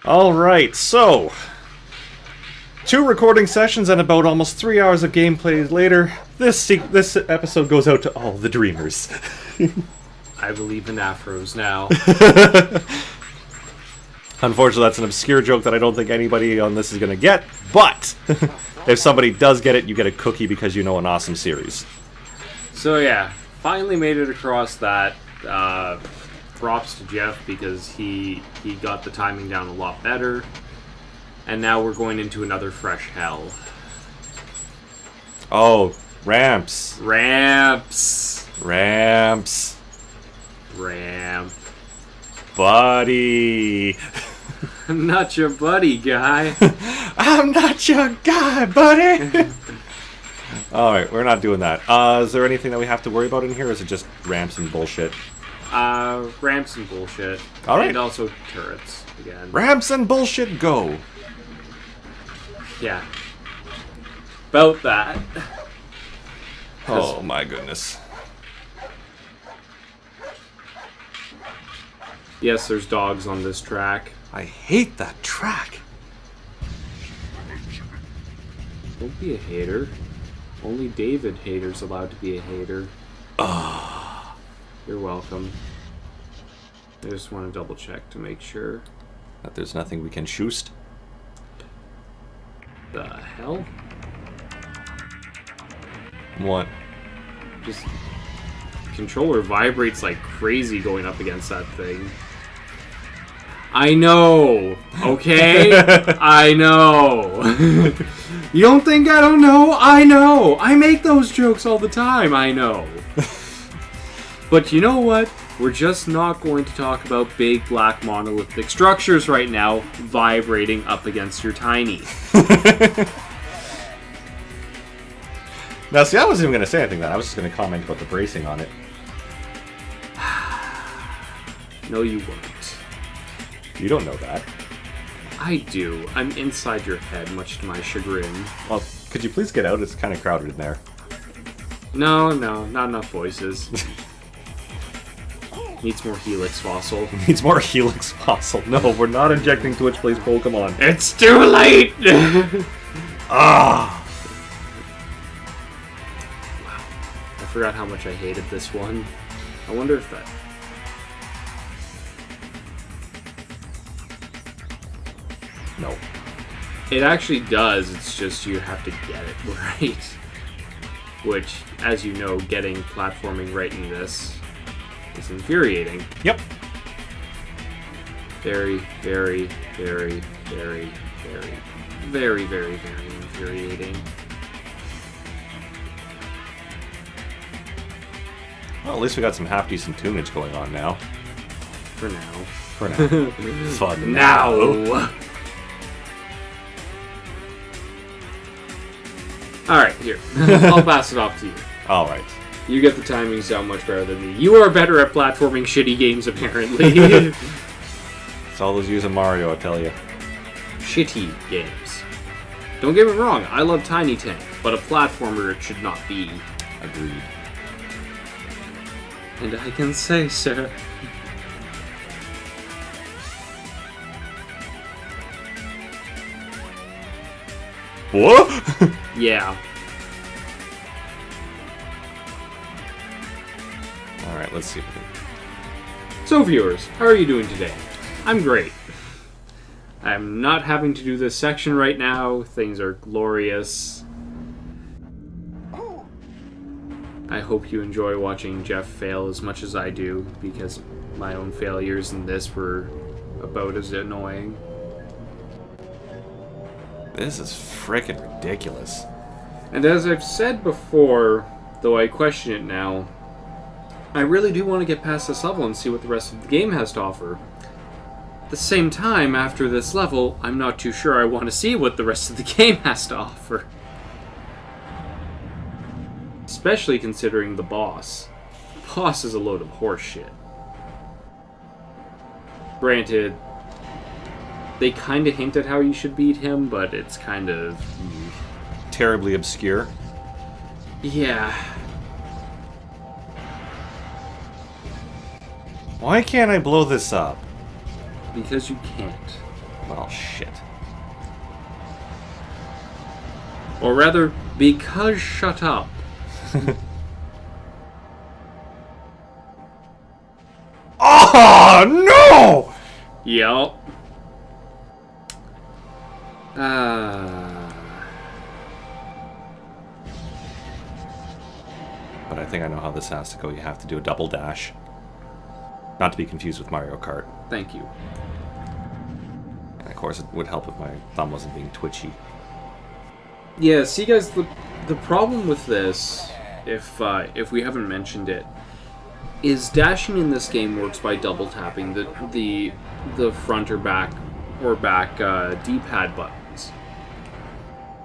Alright, so... 2 recording sessions and about almost 3 hours of gameplay later, this episode goes out to all the dreamers. I believe in afros now. Unfortunately, that's an obscure joke that I don't think anybody on this is going to get, but if somebody does get it, you get a cookie because you know an awesome series. So yeah, finally made it across that. Props to Jeff because he got the timing down a lot better. And now we're going into another fresh hell. Oh, ramps. Ramps. Ramps. Ramp. Buddy. I'm not your buddy, guy. I'm not your guy, buddy. Alright, we're not doing that. Is there anything that we have to worry about in here, or is it just ramps and bullshit? Ramps and bullshit. Alright. And also turrets, again. Ramps and bullshit, go! Yeah. About that. Oh my goodness. Yes, there's dogs on this track. I hate that track. Don't be a hater. Only David Hater's allowed to be a hater. You're welcome. I just want to double check to make sure. That there's nothing we can shoost. The hell? What? Just controller vibrates like crazy going up against that thing. I know, okay? I know. You don't think I don't know? I know. I make those jokes all the time, I know. But you know what? We're just not going to talk about big black monolithic structures right now vibrating up against your tiny. Now, see, I wasn't even going to say anything then. I was just going to comment about the bracing on it. No, you weren't. You don't know that. I do. I'm inside your head, much to my chagrin. Well, could you please get out? It's kind of crowded in there. No, not enough voices. Needs more Helix fossil. Needs more Helix fossil. No, we're not injecting Twitch Plays Pokemon. It's too late! Ah! Wow. I forgot how much I hated this one. I wonder if that... No. It actually does, it's just you have to get it right. Which, as you know, getting platforming right in this is infuriating. Yep. Very, very, very, very, very, very, very, very infuriating. Well, at least we got some half-decent tunage going on now. For now. For now. Fun now! Alright, here. I'll pass it off to you. Alright. You get the timings down much better than me. You are better at platforming shitty games, apparently. It's all those views of Mario, I tell you. Shitty games. Don't get me wrong, I love Tiny Tank, but a platformer it should not be. Agreed. And I can say, sir. What? Yeah. Alright, let's see. So viewers, how are you doing today? I'm great. I'm not having to do this section right now. Things are glorious. I hope you enjoy watching Jeff fail as much as I do, because my own failures in this were about as annoying. This is frickin' ridiculous. And as I've said before, though I question it now, I really do want to get past this level and see what the rest of the game has to offer. At the same time, after this level, I'm not too sure I want to see what the rest of the game has to offer. Especially considering the boss. The boss is a load of horse shit. Granted, they kind of hint at how you should beat him, but it's kind of... Terribly obscure. Yeah. Why can't I blow this up? Because you can't. Well, shit. Or rather, because shut up. Oh, no! Yep. But I think I know how this has to go. You have to do a double dash. Not to be confused with Mario Kart. Thank you. And of course, it would help if my thumb wasn't being twitchy. Yeah, see guys, the problem with this, if we haven't mentioned it, is dashing in this game works by double tapping the front or back D-pad buttons.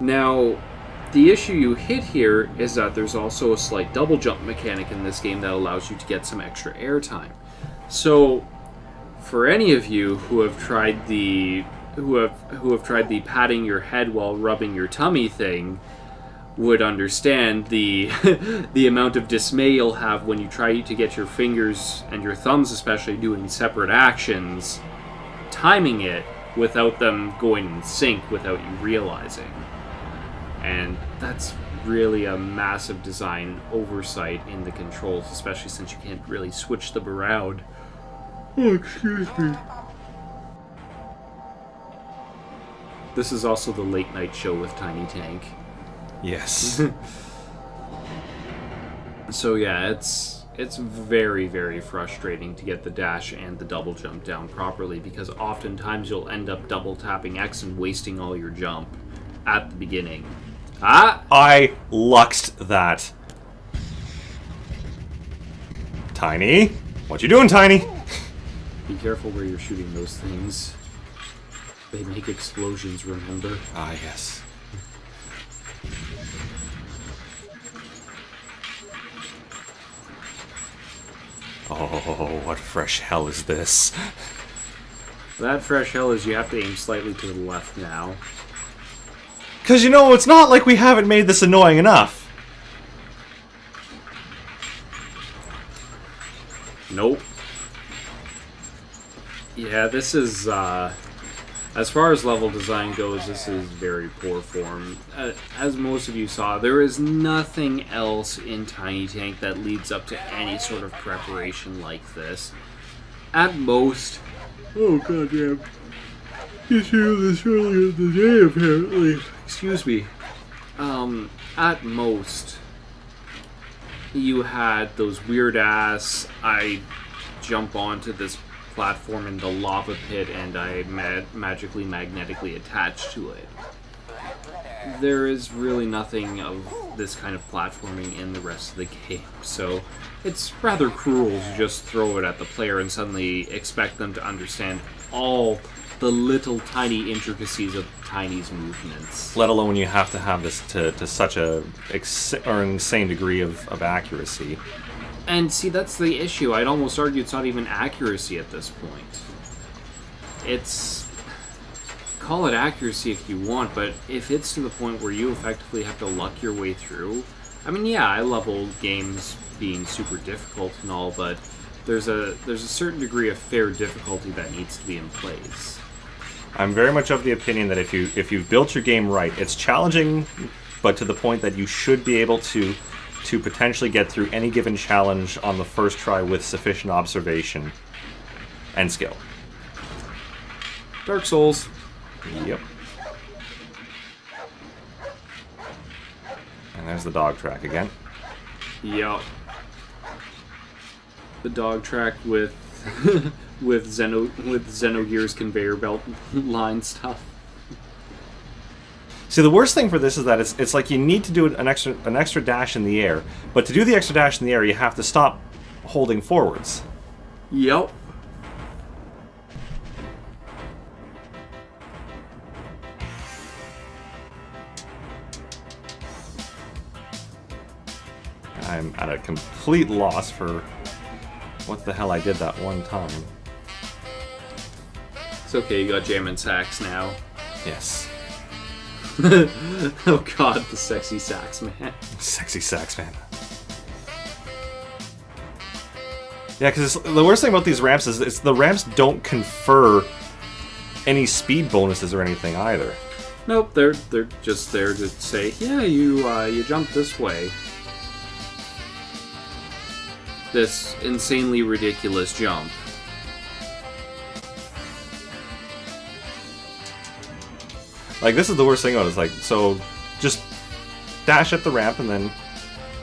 Now, the issue you hit here is that there's also a slight double jump mechanic in this game that allows you to get some extra airtime. So, for any of you who have tried the patting your head while rubbing your tummy thing, would understand the the amount of dismay you'll have when you try to get your fingers and your thumbs especially doing separate actions, timing it without them going in sync without you realizing. And that's really a massive design oversight in the controls, especially since you can't really switch them around. Oh, excuse me. This is also the late night show with Tiny Tank. Yes. So yeah, it's very, very frustrating to get the dash and the double jump down properly, because oftentimes you'll end up double tapping X and wasting all your jump at the beginning. Ah! I luxed that. Tiny? What you doing, Tiny? Be careful where you're shooting those things. They make explosions, remember? Ah, yes. Oh, what fresh hell is this? That fresh hell is you have to aim slightly to the left now. Because, you know, it's not like we haven't made this annoying enough. Nope. Yeah, this is, as far as level design goes, this is very poor form. As most of you saw, there is nothing else in Tiny Tank that leads up to any sort of preparation like this. At most... Oh, goddamn. You hear this earlier in the day, apparently. Excuse me. At most, you had those weird-ass, I jump onto this platform in the lava pit and I magnetically attached to it. There is really nothing of this kind of platforming in the rest of the game, so it's rather cruel to just throw it at the player and suddenly expect them to understand all the little tiny intricacies of Tiny's movements. Let alone you have to have this to such a insane degree of accuracy. And see, that's the issue. I'd almost argue it's not even accuracy at this point. It's... Call it accuracy if you want, but if it's to the point where you effectively have to luck your way through... I mean, yeah, I love old games being super difficult and all, but there's a certain degree of fair difficulty that needs to be in place. I'm very much of the opinion that if you've built your game right, it's challenging, but to the point that you should be able to potentially get through any given challenge on the first try with sufficient observation and skill. Dark Souls. Yep. And there's the dog track again. Yep. The dog track with with Xenogears conveyor belt line stuff. See, the worst thing for this is that it's like you need to do an extra dash in the air, but to do the extra dash in the air, you have to stop holding forwards. Yep. I'm at a complete loss for what the hell I did that one time. It's okay, you got jam and sax now. Yes. Oh god, the sexy sax man. Sexy sax man. Yeah, because the worst thing about these ramps is the ramps don't confer any speed bonuses or anything either. Nope, they're just there to say, yeah, you jump this way. This insanely ridiculous jump. Like, this is the worst thing about it. It's like, so just dash at the ramp and then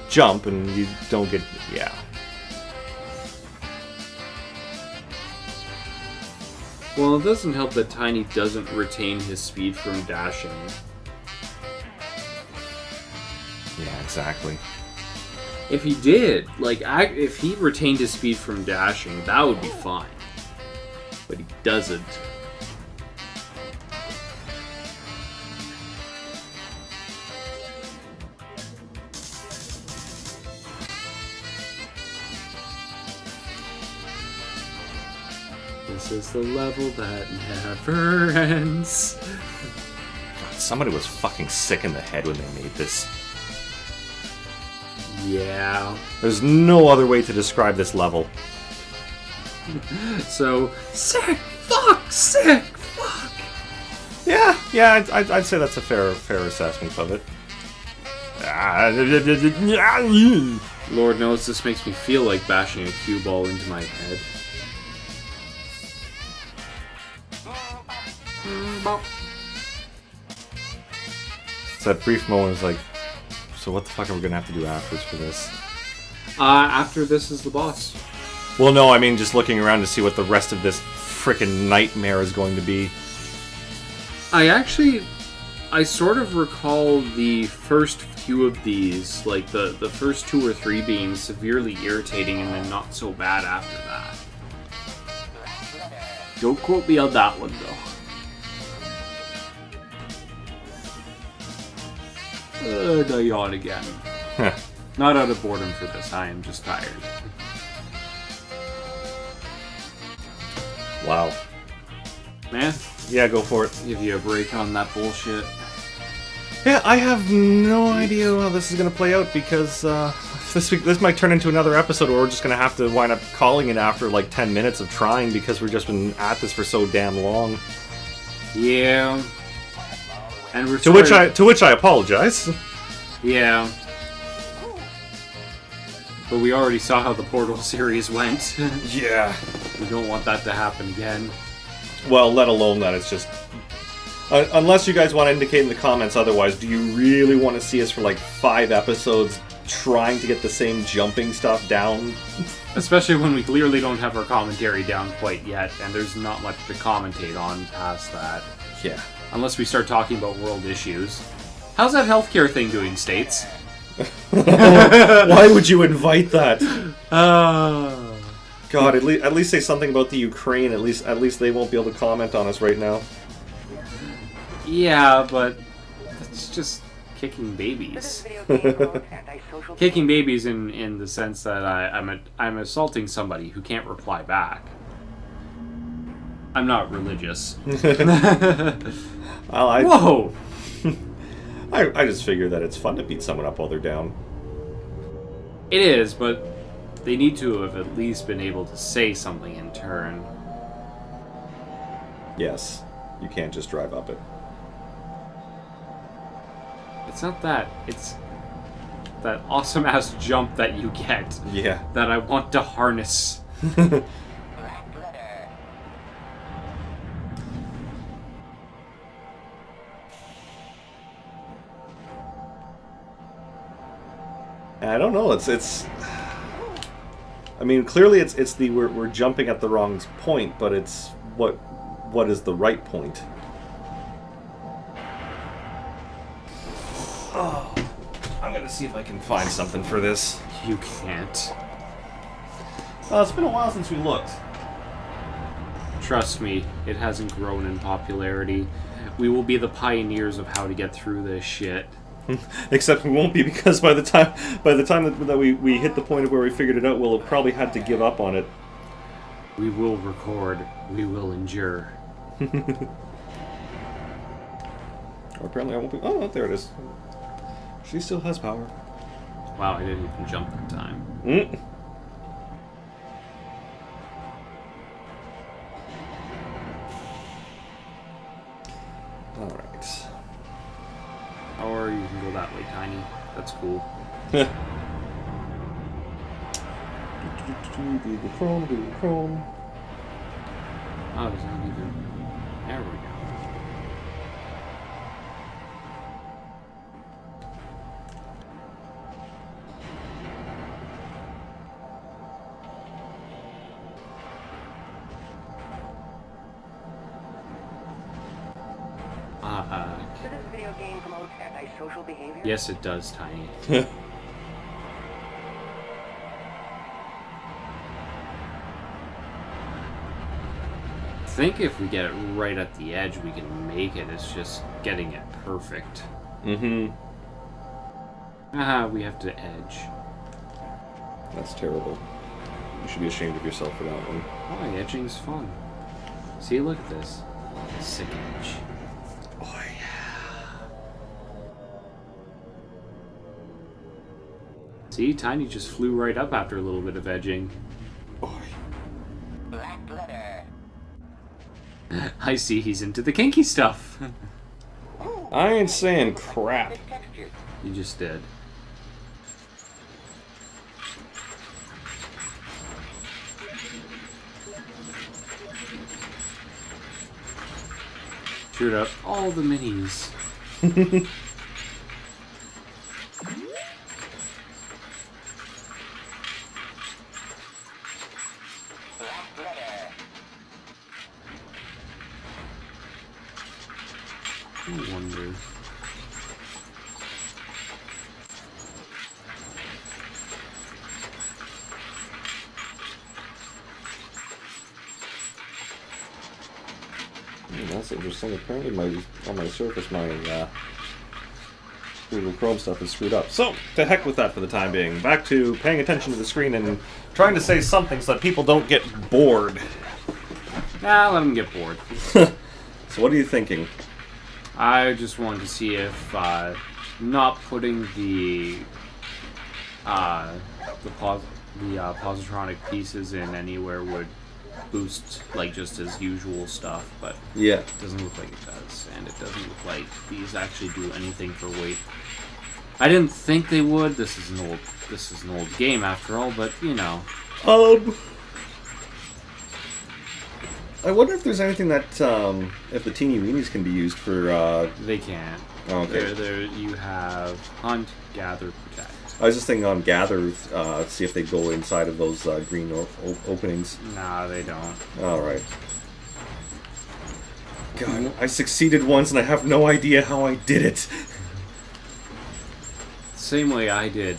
jump and you don't get... Yeah. Well, it doesn't help that Tiny doesn't retain his speed from dashing. Yeah, exactly. If he did, like, if he retained his speed from dashing, that would be fine. But he doesn't. This is the level that never ends. God, somebody was fucking sick in the head when they made this. Yeah. There's no other way to describe this level. So, sick fuck! Yeah, I'd say that's a fair assessment of it. Lord knows this makes me feel like bashing a cue ball into my head. It's that brief moment is like, so what the fuck are we gonna have to do afterwards for this? After this is the boss. Well, no, I mean just looking around to see what the rest of this frickin' nightmare is going to be. I sort of recall the first few of these, like the first 2 or 3 being severely irritating and then not so bad after that. Don't quote me on that one, though. I yawn again. Not out of boredom for this, I am just tired. Wow. Man, Yeah, go for it. give you a break on that bullshit. Yeah, I have no idea how this is going to play out because this might turn into another episode where we're just going to have to wind up calling it after like 10 minutes of trying because we've just been at this for so damn long. Yeah. And we're To which I apologize. Yeah. But we already saw how the Portal series went. Yeah. We don't want that to happen again. Well, let alone that it's just... unless you guys want to indicate in the comments otherwise, do you really want to see us for like 5 episodes trying to get the same jumping stuff down? Especially when we clearly don't have our commentary down quite yet, and there's not much to commentate on past that. Yeah. Unless we start talking about world issues. How's that healthcare thing doing, States? Why would you invite that? God, at least say something about the Ukraine. At least they won't be able to comment on us right now. Yeah, but that's just kicking babies. Kicking babies in the sense that I'm assaulting somebody who can't reply back. I'm not religious. Whoa! I just figure that it's fun to beat someone up while they're down. It is, but they need to have at least been able to say something in turn. Yes, you can't just drive up it. It's not that. It's that awesome-ass jump that you get. Yeah. That I want to harness. I don't know. It's. I mean, clearly it's the we're jumping at the wrong point, but it's what is the right point? Oh, I'm gonna see if I can find something for this. You can't. It's been a while since we looked. Trust me, it hasn't grown in popularity. We will be the pioneers of how to get through this shit. Except we won't be, because by the time that we hit the point of where we figured it out, we'll have probably had to give up on it. We will record. We will endure. Or apparently I won't be... Oh, there it is. She still has power. Wow, I didn't even jump that time. Mm. Alright. Or you can go that way, Tiny. That's cool. Google Chrome. Oh, there's not even... There we go. Does this video game promote antisocial behavior? Yes, it does, Tiny. I think if we get it right at the edge, we can make it. It's just getting it perfect. Mm-hmm. We have to edge. That's terrible. You should be ashamed of yourself for that one. Why? Edging's fun. See, look at this. Sick edge. Oh, yeah. See, Tiny just flew right up after a little bit of edging. Oh, Black letter. I see he's into the kinky stuff. I ain't saying crap. Texture. You just did. Shoot up all the minis. Black letter. I wonder. That's interesting. Apparently on my Surface, my Google Chrome stuff is screwed up. So, to heck with that for the time being. Back to paying attention to the screen and trying to say something so that people don't get bored. Nah, let him get bored. So what are you thinking? I just wanted to see if not putting the positronic pieces in anywhere would boost like just as usual stuff, but Yeah. it doesn't look like it does, and it doesn't look like these actually do anything for weight. I didn't think they would. This is an old game after all, but you know. I wonder if there's anything that if the teeny weenies can be used for They can't. okay. There you have hunt, gather, protect. I was just thinking on gather, see if they go inside of those green openings. Nah, they don't. Alright. God, I succeeded once and I have no idea how I did it. Same way I did.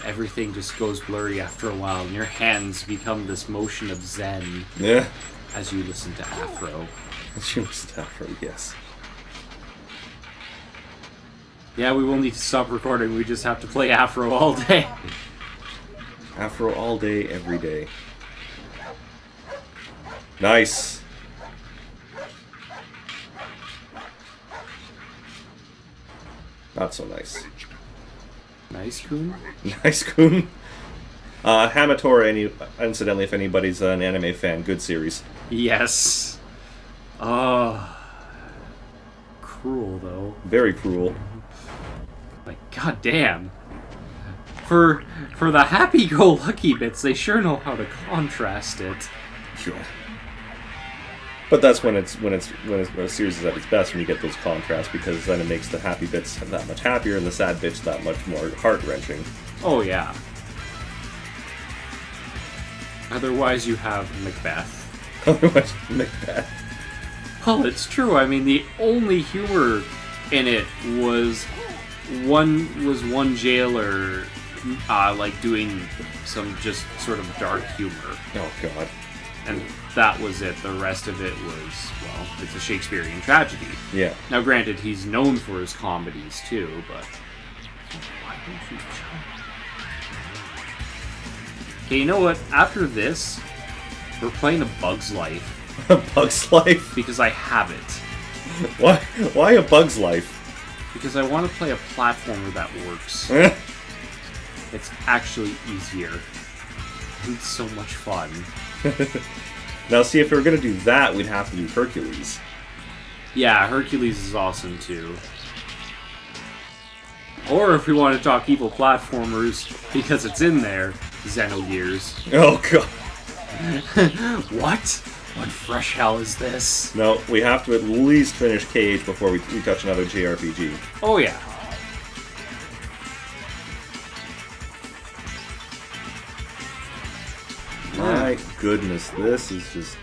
Everything just goes blurry after a while, and your hands become this motion of zen Yeah. as you listen to Afro. She was Afro, yes. Yeah, we will need to stop recording. We just have to play Afro all day. Afro all day, every day. Nice. Not so nice. Nice, Coon. Nice, Kun. Hamatora, incidentally, if anybody's an anime fan, good series. Yes. Oh. Cruel, though. Very cruel. Like, goddamn. For the happy-go-lucky bits, they sure know how to contrast it. Sure. But that's when a series is at its best, when you get those contrasts, because then it makes the happy bits that much happier and the sad bits that much more heart-wrenching. Oh, yeah. Otherwise, you have Macbeth. Otherwise, Macbeth. Well, it's true. I mean, the only humor in it was one jailer, like doing some just sort of dark humor, Oh, God. and that was it. The rest of it was, well, it's a Shakespearean tragedy. Yeah. Now, granted, he's known for his comedies too, but why don't you jump? Okay, you know what? After this, we're playing A Bug's Life Bug's Life? because I have it. Why a Bug's Life? Because I want to play a platformer that works. It's actually easier. It's so much fun. Now, see, if we were going to do that, we'd have to do Hercules. Yeah, Hercules is awesome too. Or if we want to talk evil platformers, because it's in there, Xenogears. Oh god. What? What fresh hell is this? No, we have to at least finish KH before we touch another JRPG. Oh yeah. My goodness, this is just...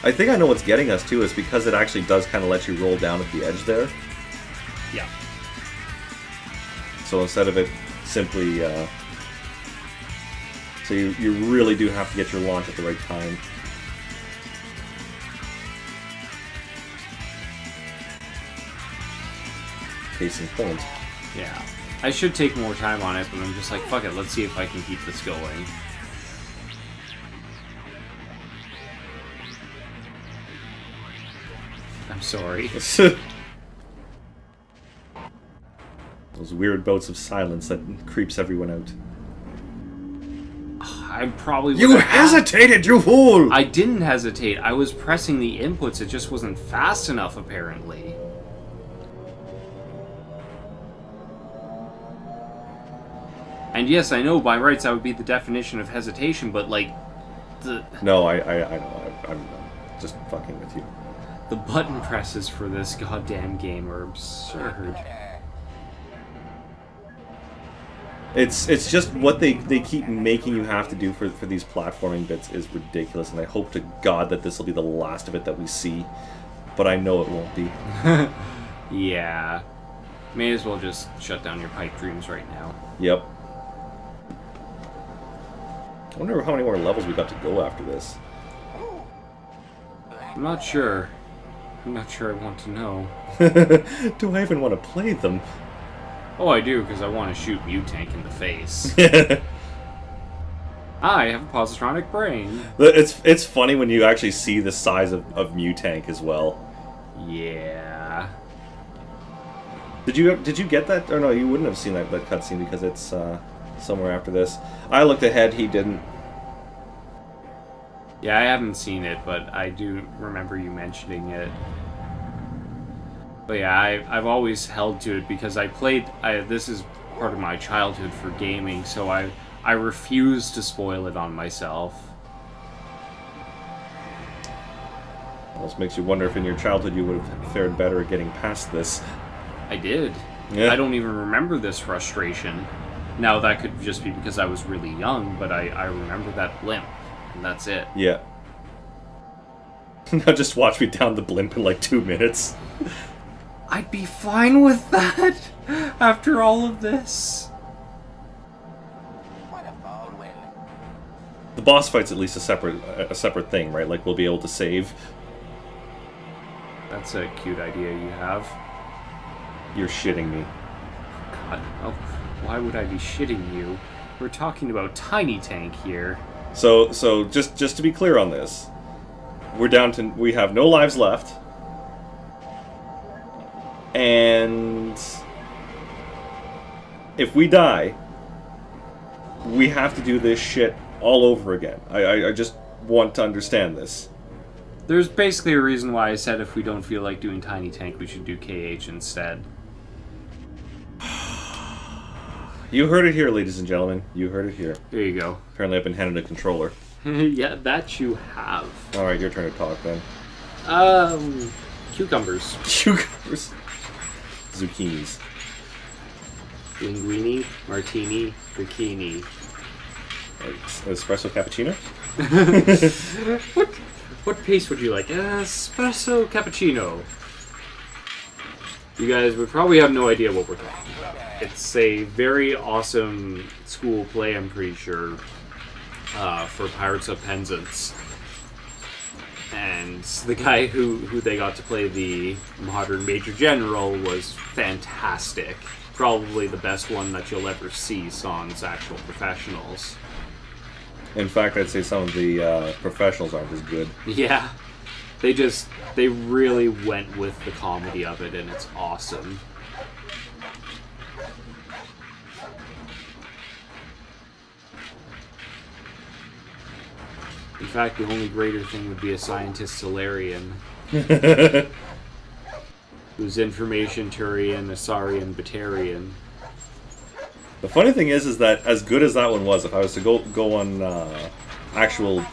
I think I know what's getting us too, is because it actually does kind of let you roll down at the edge there. Yeah. So instead of it simply... So you really do have to get your launch at the right time. Case in point. Yeah. I should take more time on it, but I'm just like, fuck it, let's see if I can keep this going. I'm sorry. Those weird bouts of silence that creeps everyone out. I probably You would've- hesitated, you fool! I didn't hesitate. I was pressing the inputs. It just wasn't fast enough, apparently. And yes, I know by rights that would be the definition of hesitation, but like, No, I know. I'm just fucking with you. the button presses for this goddamn game are absurd. It's just what they keep making you have to do for these platforming bits is ridiculous, and I hope to God that this will be the last of it that we see, but I know it won't be. Yeah. May as well just shut down your pipe dreams right now. Yep. I wonder how many more levels we got to go after this. I'm not sure. I'm not sure I want to know. Do I even want to play them? Oh, I do, because I want to shoot Mutank in the face. I have a positronic brain. It's funny when you actually see the size of Mutank as well. Yeah. Did you get that? Or no, you wouldn't have seen that cutscene because it's somewhere after this. I looked ahead, he didn't. Yeah, I haven't seen it, but I do remember you mentioning it. But yeah, I've always held to it because this is part of my childhood for gaming, so I refuse to spoil it on myself. Almost makes you wonder if in your childhood you would have fared better at getting past this. I did. Yeah. I don't even remember this frustration. Now, that could just be because I was really young, but I remember that blimp, and that's it. Yeah. Now just watch me down the blimp in like 2 minutes. I'd be fine with that after all of this. The boss fight's at least a separate thing, right? Like we'll be able to save. That's a cute idea you have. You're shitting me. God, oh, why would I be shitting you? We're talking about Tiny Tank here. So just to be clear on this, we have no lives left. And if we die, we have to do this shit all over again. I just want to understand this. There's basically a reason why I said if we don't feel like doing Tiny Tank, we should do KH instead. You heard it here, ladies and gentlemen. You heard it here. There you go. Apparently I've been handed a controller. Yeah, that you have. Alright, your turn to talk then. Cucumbers. Cucumbers. Zucchinis. Linguini, martini, bikini. Espresso cappuccino? What pace would you like? Espresso cappuccino. You guys would probably have no idea what we're talking about. It's a very awesome school play, I'm pretty sure, for Pirates of Penzance. And the guy who they got to play the modern Major General was fantastic. Probably the best one that you'll ever see sans actual professionals. In fact, I'd say some of the professionals aren't as good. Yeah. They really went with the comedy of it, and it's awesome. In fact, the only greater thing would be a scientist Solarian, who's information Turian, Asarian, Batarian. The funny thing is that as good as that one was, if I was to go on actual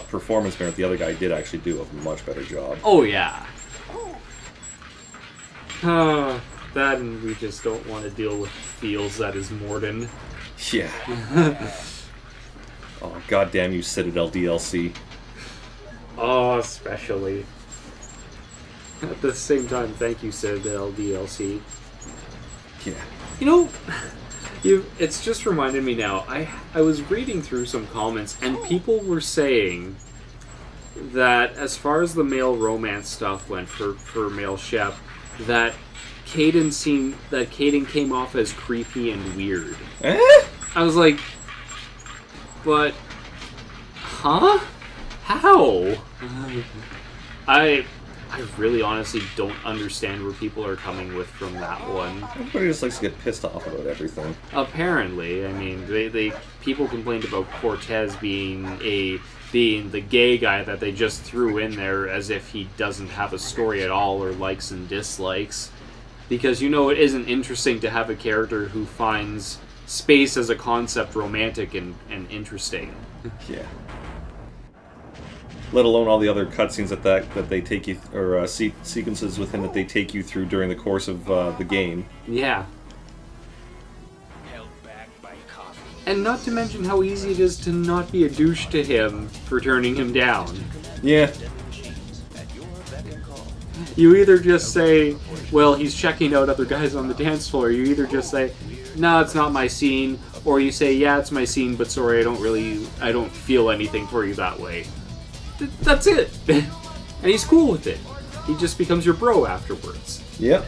performance merit, the other guy did actually do a much better job. Oh yeah. That, and we just don't want to deal with feels that is Morden. Yeah. Oh, goddamn you, Citadel DLC. Oh, especially. At the same time, thank you, Citadel DLC. Yeah. You know, it's just reminded me now. I was reading through some comments, and people were saying that as far as the male romance stuff went for male Shep, that Caden came off as creepy and weird. I was like, but, huh? How? I really honestly don't understand where people are coming with from that one. Everybody just likes to get pissed off about everything. Apparently, I mean, they people complained about Cortez being the gay guy that they just threw in there as if he doesn't have a story at all or likes and dislikes. Because, you know, it isn't interesting to have a character who finds space as a concept romantic and interesting. Yeah. Let alone all the other cutscenes that they take you, or sequences with him that they take you through during the course of the game. Yeah. And not to mention how easy it is to not be a douche to him for turning him down. Yeah. You either just say, well, he's checking out other guys on the dance floor. You either just say, no, it's not my scene. Or you say, yeah, it's my scene, but sorry, I don't feel anything for you that way. That's it. And he's cool with it. He just becomes your bro afterwards. Yep.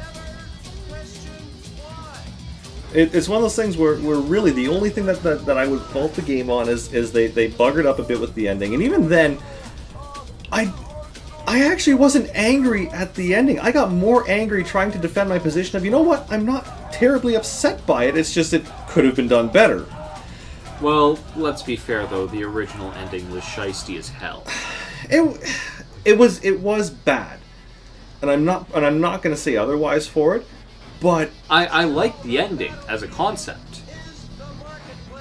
It's one of those things where really the only thing that I would fault the game on is they buggered up a bit with the ending. And even then, I actually wasn't angry at the ending. I got more angry trying to defend my position of, you know what, I'm not terribly upset by it, it's just it could have been done better. Well, let's be fair though, the original ending was shiesty as hell. It was bad. And I'm not going to say otherwise for it, but I like the ending as a concept.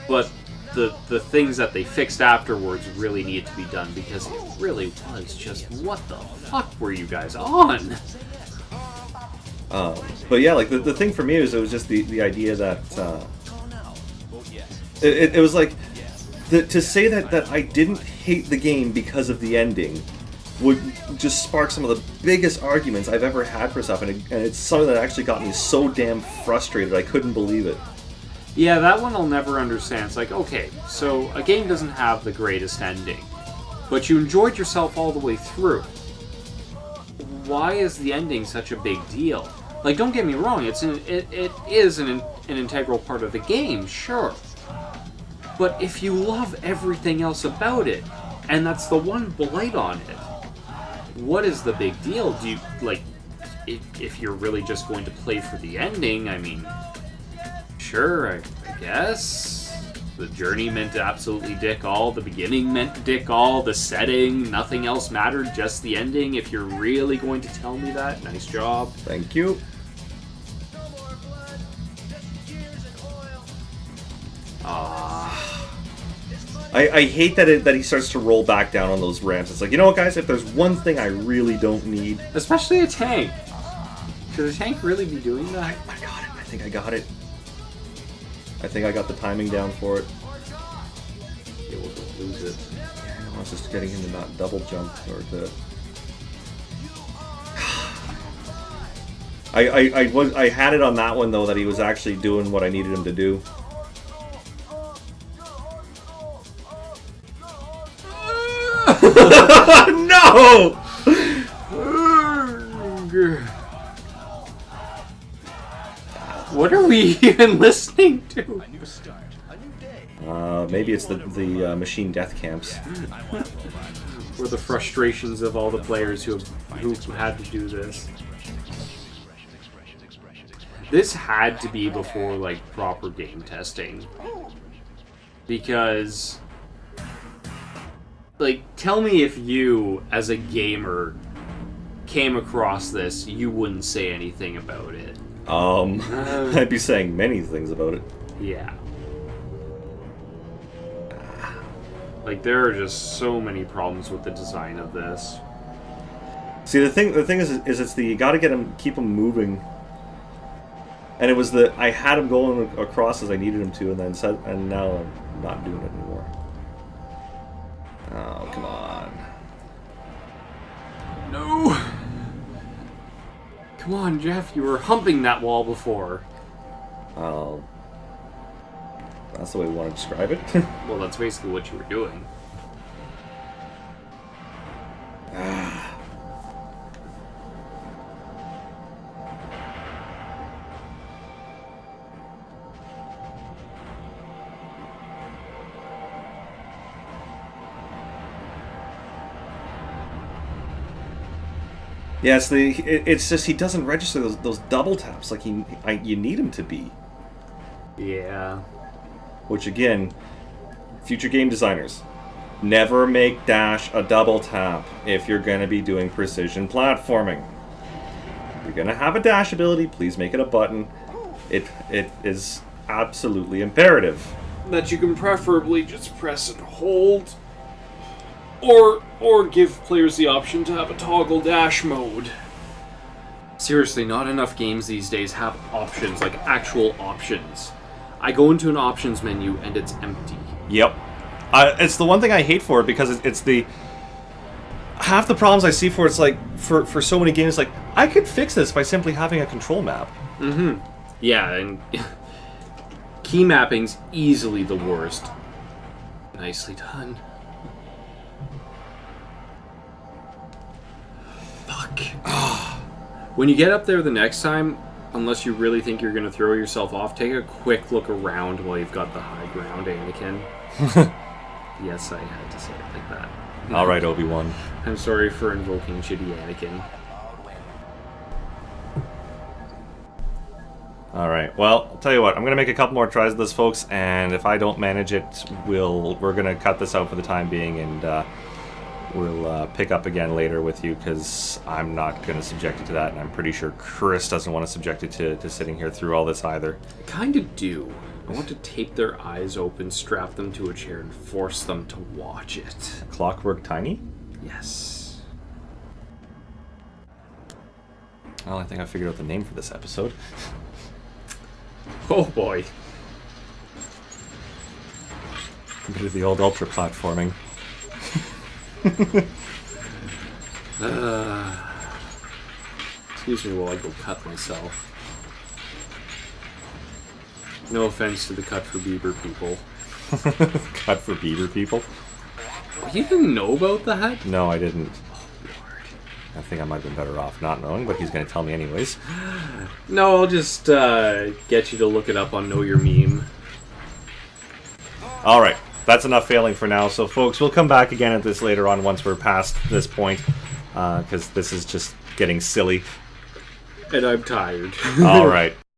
But the things that they fixed afterwards really need to be done, because it really was just, what the fuck were you guys on? But yeah, like the thing for me was, it was just the idea that it was like to say that I didn't hate the game because of the ending would just spark some of the biggest arguments I've ever had for stuff, and it's something that actually got me so damn frustrated I couldn't believe it. Yeah, that one I'll never understand. It's like, okay, so a game doesn't have the greatest ending, but you enjoyed yourself all the way through. Why is the ending such a big deal? Like, don't get me wrong, it is an integral part of the game, sure. But if you love everything else about it, and that's the one blight on it, what is the big deal? Do you, like, if you're really just going to play for the ending, I mean, sure, I guess. The journey meant absolutely dick all, the beginning meant dick all, the setting, nothing else mattered, just the ending. If you're really going to tell me that, nice job. Thank you. I hate that he starts to roll back down on those ramps. It's like, you know what, guys? If there's one thing I really don't need... Especially a tank. Should a tank really be doing that? I got it. I think I got it. I think I got the timing down for it. Yeah, we'll don't lose it. Yeah, I was just getting him to not double jump or to... I had it on that one, though, that he was actually doing what I needed him to do. No! What are we even listening to? Maybe it's the machine death camps. Or the frustrations of all the players who had to do this. This had to be before, like, proper game testing. Because Like, tell me if you, as a gamer, came across this, you wouldn't say anything about it. I'd be saying many things about it. Yeah. Like, there are just so many problems with the design of this. See, the thing is it's the you got to keep him moving. And it was I had him going across as I needed him to, and now I'm not doing it anymore. Oh, come on. No! Come on, Jeff, you were humping that wall before. Oh. That's the way we want to describe it. Well, that's basically what you were doing. Yeah, it's just he doesn't register those double taps like you need him to be. Yeah. Which again, future game designers, never make dash a double tap if you're going to be doing precision platforming. If you're going to have a dash ability, please make it a button. It is absolutely imperative. That you can preferably just press and hold. Or give players the option to have a toggle dash mode. Seriously, not enough games these days have options, like actual options. I go into an options menu and it's empty. Yep. It's the one thing I hate for it because it's the... Half the problems I see for it's like, for so many games, like, I could fix this by simply having a control map. Mm-hmm. Yeah, and key mapping's easily the worst. Nicely done. Fuck. When you get up there the next time, unless you really think you're going to throw yourself off, take a quick look around while you've got the high ground, Anakin. Yes, I had to say it like that. All right, Obi-Wan. I'm sorry for invoking shitty Anakin. All right. Well, I'll tell you what. I'm gonna make a couple more tries of this, folks, and if I don't manage it, we're gonna cut this out for the time being, and we'll pick up again later with you because I'm not gonna subject it to that, and I'm pretty sure Chris doesn't want to subject it to sitting here through all this either. I kind of do. I want to tape their eyes open, strap them to a chair, and force them to watch it. Clockwork Tiny? Yes. Well, I think I figured out the name for this episode. Oh boy. A bit of the old ultra platforming. Excuse me while I go cut myself. No offense to the Cut for Bieber people. Cut for Bieber people? You didn't know about that? No, I didn't. Oh, Lord. I think I might have been better off not knowing, but he's going to tell me anyways. No, I'll just get you to look it up on Know Your Meme. All right, that's enough failing for now. So, folks, we'll come back again at this later on once we're past this point, because this is just getting silly. And I'm tired. All right.